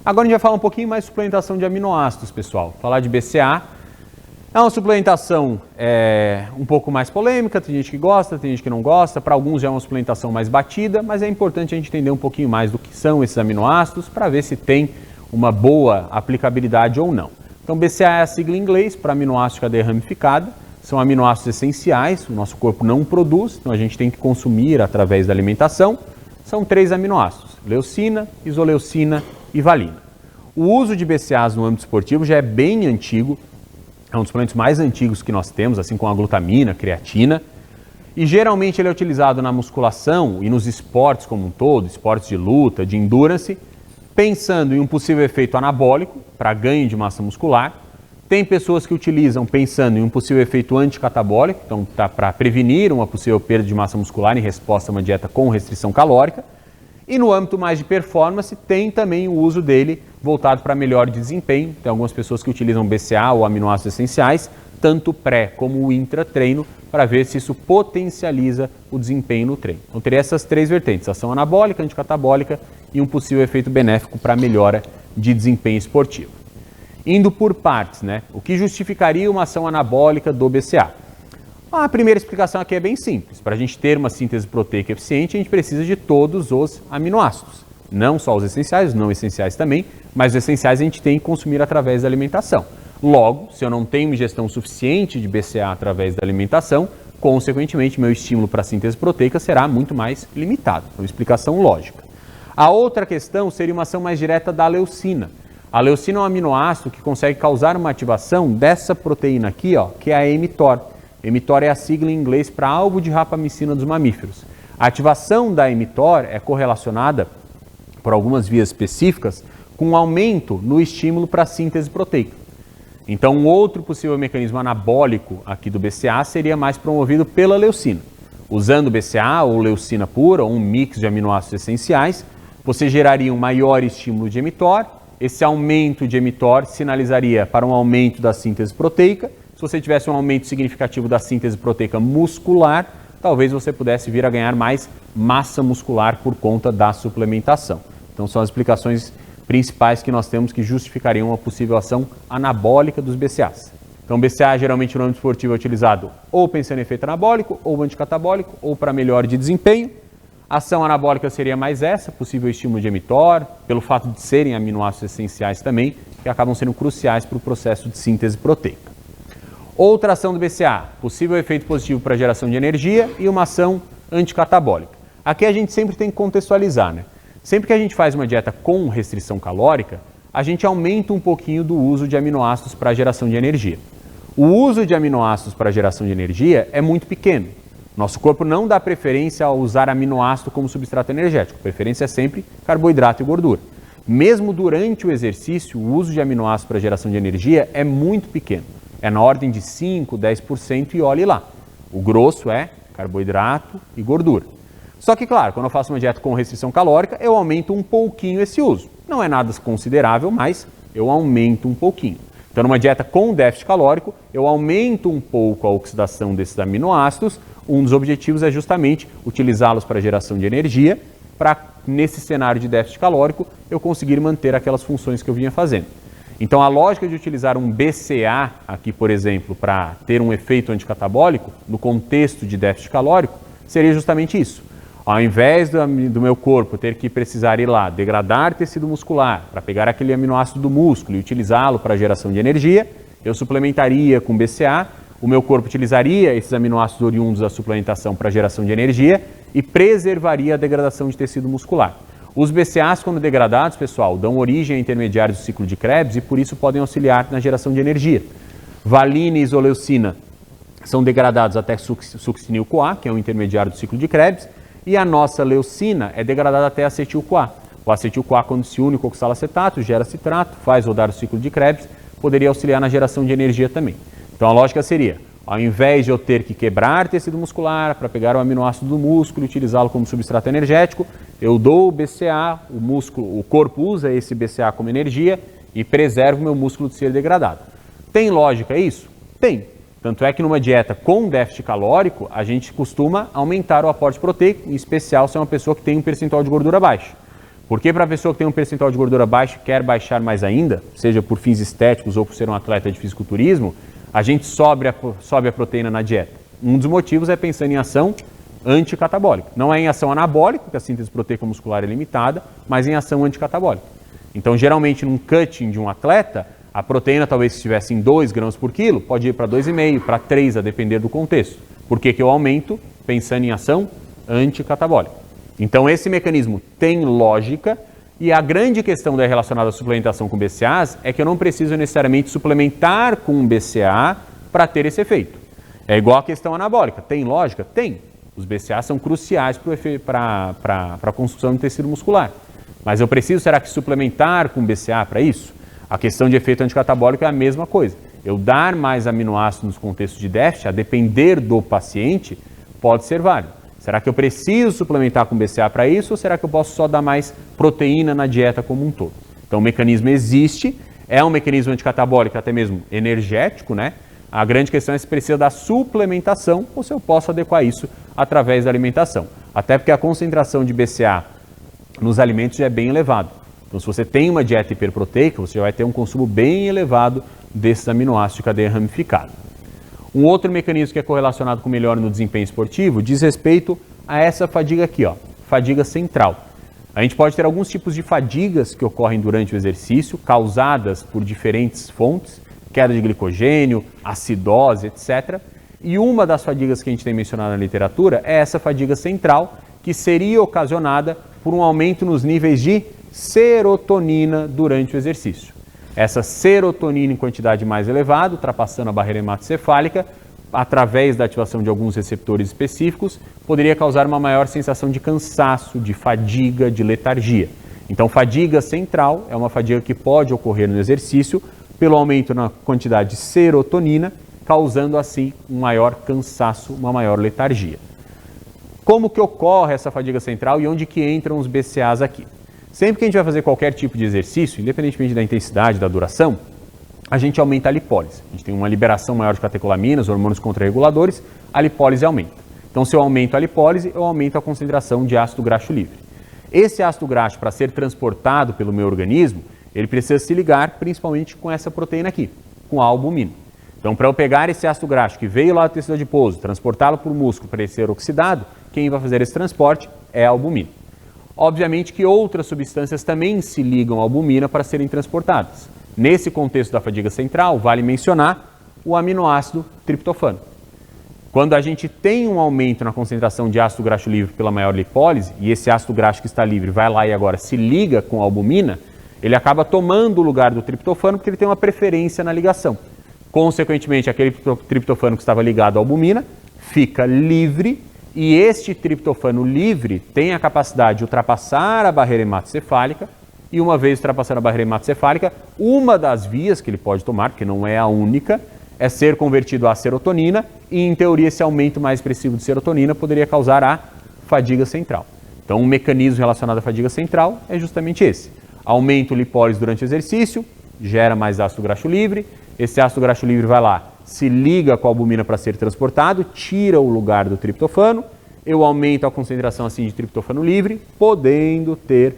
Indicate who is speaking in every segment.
Speaker 1: Agora a gente vai falar um pouquinho mais de suplementação de aminoácidos, pessoal. Falar de BCA. É uma suplementação um pouco mais polêmica, tem gente que gosta, tem gente que não gosta. Para alguns já é uma suplementação mais batida, mas é importante a gente entender um pouquinho mais do que são esses aminoácidos para ver se tem uma boa aplicabilidade ou não. Então, BCA é a sigla em inglês para aminoácido de cadeia ramificada. São aminoácidos essenciais, o nosso corpo não produz, então a gente tem que consumir através da alimentação. São 3 aminoácidos: leucina, isoleucina e valina. O uso de BCAAs no âmbito esportivo já é bem antigo, é um dos suplementos mais antigos que nós temos, assim como a glutamina, a creatina, e geralmente ele é utilizado na musculação e nos esportes como um todo, esportes de luta, de endurance, pensando em um possível efeito anabólico para ganho de massa muscular. Tem pessoas que utilizam pensando em um possível efeito anticatabólico, então para prevenir uma possível perda de massa muscular em resposta a uma dieta com restrição calórica. E no âmbito mais de performance, tem também o uso dele voltado para melhor desempenho. Tem algumas pessoas que utilizam BCA ou aminoácidos essenciais, tanto pré como o intratreino, para ver se isso potencializa o desempenho no treino. Então teria essas 3 vertentes: ação anabólica, anticatabólica e um possível efeito benéfico para a melhora de desempenho esportivo. Indo por partes, né? O que justificaria uma ação anabólica do BCA? A primeira explicação aqui é bem simples. Para a gente ter uma síntese proteica eficiente, a gente precisa de todos os aminoácidos. Não só os essenciais, os não essenciais também, mas os essenciais a gente tem que consumir através da alimentação. Logo, se eu não tenho ingestão suficiente de BCA através da alimentação, consequentemente, meu estímulo para a síntese proteica será muito mais limitado. É uma explicação lógica. A outra questão seria uma ação mais direta da leucina. A leucina é um aminoácido que consegue causar uma ativação dessa proteína aqui, ó, que é a mTOR. mTOR é a sigla em inglês para alvo de rapamicina dos mamíferos. A ativação da mTOR é correlacionada, por algumas vias específicas, com um aumento no estímulo para a síntese proteica. Então, um outro possível mecanismo anabólico aqui do BCA seria mais promovido pela leucina. Usando BCA ou leucina pura, ou um mix de aminoácidos essenciais, você geraria um maior estímulo de mTOR. Esse aumento de mTOR sinalizaria para um aumento da síntese proteica. Se você tivesse um aumento significativo da síntese proteica muscular, talvez você pudesse vir a ganhar mais massa muscular por conta da suplementação. Então são as explicações principais que nós temos que justificariam uma possível ação anabólica dos BCAAs. Então BCA geralmente no âmbito esportivo é utilizado ou pensando em efeito anabólico, ou anticatabólico, ou para melhor de desempenho. A ação anabólica seria mais essa, possível estímulo de mTOR, pelo fato de serem aminoácidos essenciais também, que acabam sendo cruciais para o processo de síntese proteica. Outra ação do BCA, possível efeito positivo para a geração de energia e uma ação anticatabólica. Aqui a gente sempre tem que contextualizar, né? Sempre que a gente faz uma dieta com restrição calórica, a gente aumenta um pouquinho do uso de aminoácidos para a geração de energia. O uso de aminoácidos para a geração de energia é muito pequeno. Nosso corpo não dá preferência a usar aminoácido como substrato energético. A preferência é sempre carboidrato e gordura. Mesmo durante o exercício, o uso de aminoácidos para a geração de energia é muito pequeno. É na ordem de 5%, 10% e olhe lá. O grosso é carboidrato e gordura. Só que, claro, quando eu faço uma dieta com restrição calórica, eu aumento um pouquinho esse uso. Não é nada considerável, mas eu aumento um pouquinho. Então, numa dieta com déficit calórico, eu aumento um pouco a oxidação desses aminoácidos. Um dos objetivos é justamente utilizá-los para geração de energia, para, nesse cenário de déficit calórico, eu conseguir manter aquelas funções que eu vinha fazendo. Então, a lógica de utilizar um BCA aqui, por exemplo, para ter um efeito anticatabólico, no contexto de déficit calórico, seria justamente isso. Ao invés do meu corpo ter que precisar ir lá degradar tecido muscular para pegar aquele aminoácido do músculo e utilizá-lo para geração de energia, eu suplementaria com BCA, o meu corpo utilizaria esses aminoácidos oriundos da suplementação para geração de energia e preservaria a degradação de tecido muscular. Os BCAAs, quando degradados, pessoal, dão origem a intermediários do ciclo de Krebs e por isso podem auxiliar na geração de energia. Valina e isoleucina são degradados até succinil-CoA, que é um intermediário do ciclo de Krebs, e a nossa leucina é degradada até acetil-CoA. O acetil-CoA, quando se une com o oxalacetato, gera citrato, faz rodar o ciclo de Krebs, poderia auxiliar na geração de energia também. Então a lógica seria, ao invés de eu ter que quebrar tecido muscular para pegar o aminoácido do músculo e utilizá-lo como substrato energético, eu dou o BCA, o corpo usa esse BCA como energia e preserva o meu músculo de ser degradado. Tem lógica isso? Tem. Tanto é que numa dieta com déficit calórico, a gente costuma aumentar o aporte proteico, em especial se é uma pessoa que tem um percentual de gordura baixo. Porque para a pessoa que tem um percentual de gordura baixo e quer baixar mais ainda, seja por fins estéticos ou por ser um atleta de fisiculturismo, a gente sobe a proteína na dieta. Um dos motivos é pensando em ação anticatabólica. Não é em ação anabólica, porque a síntese proteica muscular é limitada, mas em ação anticatabólica. Então, geralmente, num cutting de um atleta, a proteína, talvez se estivesse em 2 gramas por quilo, pode ir para 2,5, para 3, a depender do contexto. Por que eu aumento? Pensando em ação anticatabólica. Então, esse mecanismo tem lógica e a grande questão relacionada à suplementação com BCAAs é que eu não preciso necessariamente suplementar com um BCAA para ter esse efeito. É igual a questão anabólica. Tem lógica? Tem. Os BCAAs são cruciais para a construção de tecido muscular. Mas eu preciso, será que suplementar com BCAA para isso? A questão de efeito anticatabólico é a mesma coisa. Eu dar mais aminoácidos nos contextos de déficit, a depender do paciente, pode ser válido. Será que eu preciso suplementar com BCAA para isso ou será que eu posso só dar mais proteína na dieta como um todo? Então o mecanismo existe, é um mecanismo anticatabólico, até mesmo energético, né? A grande questão é se precisa da suplementação ou se eu posso adequar isso através da alimentação. Até porque a concentração de BCAA nos alimentos já é bem elevado. Então, se você tem uma dieta hiperproteica, você já vai ter um consumo bem elevado desses aminoácidos de cadeia ramificada. Um outro mecanismo que é correlacionado com melhora no desempenho esportivo diz respeito a essa fadiga aqui, ó, fadiga central. A gente pode ter alguns tipos de fadigas que ocorrem durante o exercício, causadas por diferentes fontes, queda de glicogênio, acidose, etc. E uma das fadigas que a gente tem mencionado na literatura é essa fadiga central, que seria ocasionada por um aumento nos níveis de serotonina durante o exercício. Essa serotonina em quantidade mais elevada, ultrapassando a barreira hematocefálica, através da ativação de alguns receptores específicos, poderia causar uma maior sensação de cansaço, de fadiga, de letargia. Então, fadiga central é uma fadiga que pode ocorrer no exercício pelo aumento na quantidade de serotonina, causando assim um maior cansaço, uma maior letargia. Como que ocorre essa fadiga central e onde que entram os BCAAs aqui? Sempre que a gente vai fazer qualquer tipo de exercício, independentemente da intensidade, da duração, a gente aumenta a lipólise. A gente tem uma liberação maior de catecolaminas, hormônios contrarreguladores, a lipólise aumenta. Então, se eu aumento a lipólise, eu aumento a concentração de ácido graxo livre. Esse ácido graxo, para ser transportado pelo meu organismo, ele precisa se ligar principalmente com essa proteína aqui, com a albumina. Então, para eu pegar esse ácido graxo que veio lá do tecido adiposo, transportá-lo para o músculo para ele ser oxidado, quem vai fazer esse transporte é a albumina. Obviamente que outras substâncias também se ligam à albumina para serem transportadas. Nesse contexto da fadiga central, vale mencionar o aminoácido triptofano. Quando a gente tem um aumento na concentração de ácido graxo livre pela maior lipólise, e esse ácido graxo que está livre vai lá e agora se liga com a albumina, ele acaba tomando o lugar do triptofano porque ele tem uma preferência na ligação. Consequentemente, aquele triptofano que estava ligado à albumina fica livre e este triptofano livre tem a capacidade de ultrapassar a barreira hematocefálica e uma vez ultrapassando a barreira hematocefálica, uma das vias que ele pode tomar, que não é a única, é ser convertido à serotonina e, em teoria, esse aumento mais expressivo de serotonina poderia causar a fadiga central. Então, um mecanismo relacionado à fadiga central é justamente esse. Aumenta o lipólise durante o exercício, gera mais ácido graxo livre, esse ácido graxo livre vai lá, se liga com a albumina para ser transportado, tira o lugar do triptofano, eu aumento a concentração assim de triptofano livre, podendo ter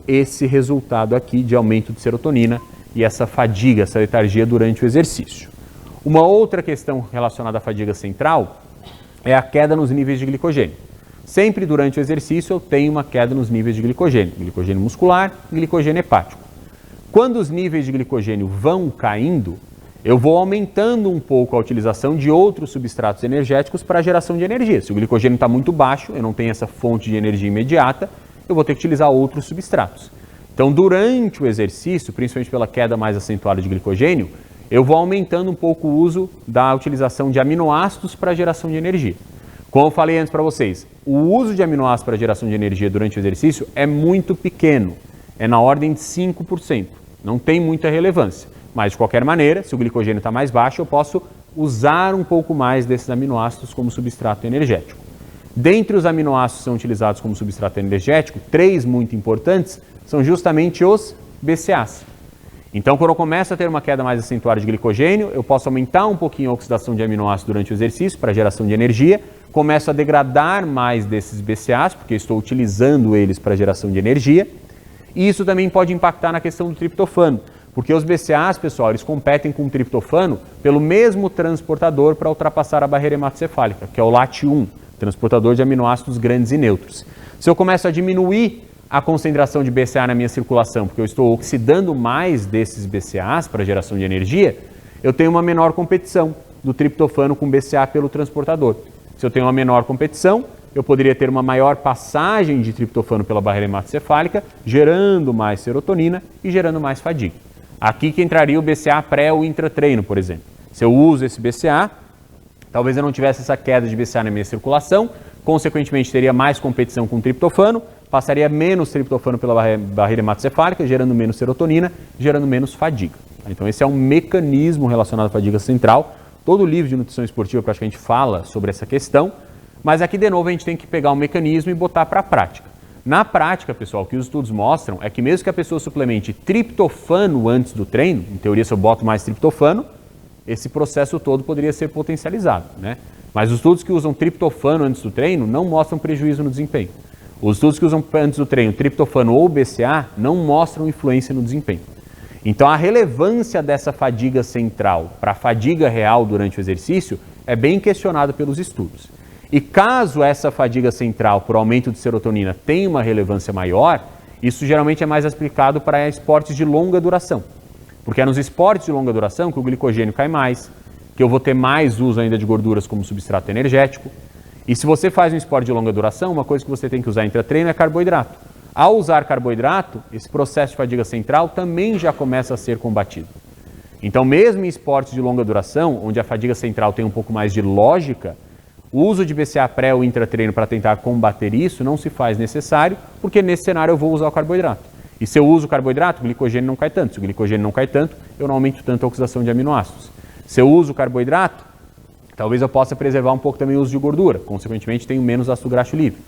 Speaker 1: esse resultado aqui de aumento de serotonina e essa fadiga, essa letargia durante o exercício. Uma outra questão relacionada à fadiga central é a queda nos níveis de glicogênio. Sempre durante o exercício eu tenho uma queda nos níveis de glicogênio muscular e glicogênio hepático. Quando os níveis de glicogênio vão caindo, eu vou aumentando um pouco a utilização de outros substratos energéticos para a geração de energia. Se o glicogênio está muito baixo, eu não tenho essa fonte de energia imediata, eu vou ter que utilizar outros substratos. Então, durante o exercício, principalmente pela queda mais acentuada de glicogênio, eu vou aumentando um pouco o uso da utilização de aminoácidos para a geração de energia. Como eu falei antes para vocês, o uso de aminoácidos para a geração de energia durante o exercício é muito pequeno, é na ordem de 5%, não tem muita relevância. Mas, de qualquer maneira, se o glicogênio está mais baixo, eu posso usar um pouco mais desses aminoácidos como substrato energético. Dentre os aminoácidos que são utilizados como substrato energético, 3 muito importantes são justamente os BCAAs. Então, quando eu começo a ter uma queda mais acentuada de glicogênio, eu posso aumentar um pouquinho a oxidação de aminoácidos durante o exercício para geração de energia, começo a degradar mais desses BCAAs, porque estou utilizando eles para geração de energia, E isso também pode impactar na questão do triptofano, porque os BCAAs, pessoal, eles competem com o triptofano pelo mesmo transportador para ultrapassar a barreira hematocefálica, que é o LAT1, transportador de aminoácidos grandes e neutros. Se eu começo a diminuir a concentração de BCAA na minha circulação, porque eu estou oxidando mais desses BCAAs para geração de energia, eu tenho uma menor competição do triptofano com BCAA pelo transportador. Se eu tenho uma menor competição, eu poderia ter uma maior passagem de triptofano pela barreira hematocefálica, gerando mais serotonina e gerando mais fadiga. Aqui que entraria o BCAA pré ou intratreino, por exemplo. Se eu uso esse BCAA, talvez eu não tivesse essa queda de BCAA na minha circulação, consequentemente teria mais competição com o triptofano, passaria menos triptofano pela barreira hematocefálica, gerando menos serotonina, gerando menos fadiga. Então esse é um mecanismo relacionado à fadiga central. Todo livro de nutrição esportiva praticamente fala sobre essa questão, mas aqui de novo a gente tem que pegar o mecanismo e botar para a prática. Na prática, pessoal, o que os estudos mostram é que mesmo que a pessoa suplemente triptofano antes do treino, em teoria se eu boto mais triptofano, esse processo todo poderia ser potencializado, né? Mas os estudos que usam triptofano antes do treino não mostram prejuízo no desempenho. Os estudos que usam antes do treino triptofano ou BCAA não mostram influência no desempenho. Então a relevância dessa fadiga central para a fadiga real durante o exercício é bem questionada pelos estudos. E caso essa fadiga central por aumento de serotonina tenha uma relevância maior, isso geralmente é mais aplicado para esportes de longa duração. Porque é nos esportes de longa duração que o glicogênio cai mais, que eu vou ter mais uso ainda de gorduras como substrato energético. E se você faz um esporte de longa duração, uma coisa que você tem que usar intra-treino é carboidrato. Ao usar carboidrato, esse processo de fadiga central também já começa a ser combatido. Então, mesmo em esportes de longa duração, onde a fadiga central tem um pouco mais de lógica, o uso de BCAA pré ou intratreino para tentar combater isso não se faz necessário, porque nesse cenário eu vou usar o carboidrato. E se eu uso o carboidrato, o glicogênio não cai tanto. Se o glicogênio não cai tanto, eu não aumento tanto a oxidação de aminoácidos. Se eu uso o carboidrato, talvez eu possa preservar um pouco também o uso de gordura. Consequentemente, tenho menos ácido graxo livre.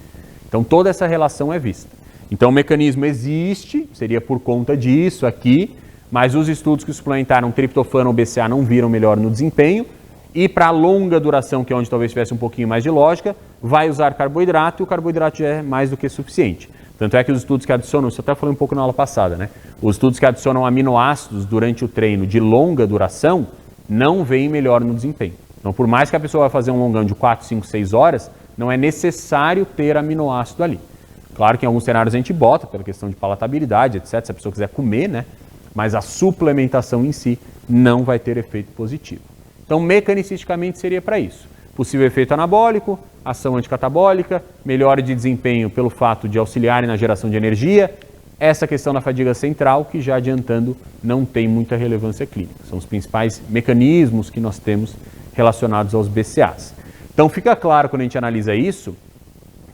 Speaker 1: Então, toda essa relação é vista. Então, o mecanismo existe, seria por conta disso aqui, mas os estudos que suplementaram triptofano ou BCAA não viram melhor no desempenho. E para longa duração, que é onde talvez tivesse um pouquinho mais de lógica, vai usar carboidrato e o carboidrato já é mais do que suficiente. Tanto é que os estudos que adicionam, isso eu até falei um pouco na aula passada, né? Os estudos que adicionam aminoácidos durante o treino de longa duração não veem melhor no desempenho. Então, por mais que a pessoa vá fazer um longão de 4, 5, 6 horas, não é necessário ter aminoácido ali. Claro que em alguns cenários a gente bota, pela questão de palatabilidade, etc., se a pessoa quiser comer, né? Mas a suplementação em si não vai ter efeito positivo. Então, mecanicisticamente seria para isso. Possível efeito anabólico, ação anticatabólica, melhora de desempenho pelo fato de auxiliarem na geração de energia, essa questão da fadiga central, que já adiantando, não tem muita relevância clínica. São os principais mecanismos que nós temos relacionados aos BCAAs. Então, fica claro quando a gente analisa isso,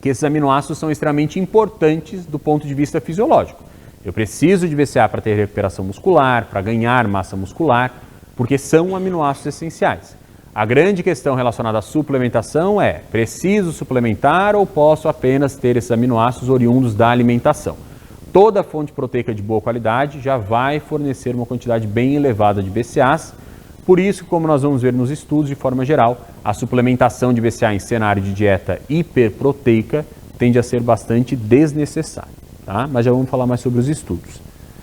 Speaker 1: que esses aminoácidos são extremamente importantes do ponto de vista fisiológico. Eu preciso de BCAA para ter recuperação muscular, para ganhar massa muscular, porque são aminoácidos essenciais. A grande questão relacionada à suplementação é: preciso suplementar ou posso apenas ter esses aminoácidos oriundos da alimentação? Toda fonte proteica de boa qualidade já vai fornecer uma quantidade bem elevada de BCAAs. Por isso, como nós vamos ver nos estudos de forma geral, a suplementação de BCAA em cenário de dieta hiperproteica tende a ser bastante desnecessária, tá? Mas já vamos falar mais sobre os estudos.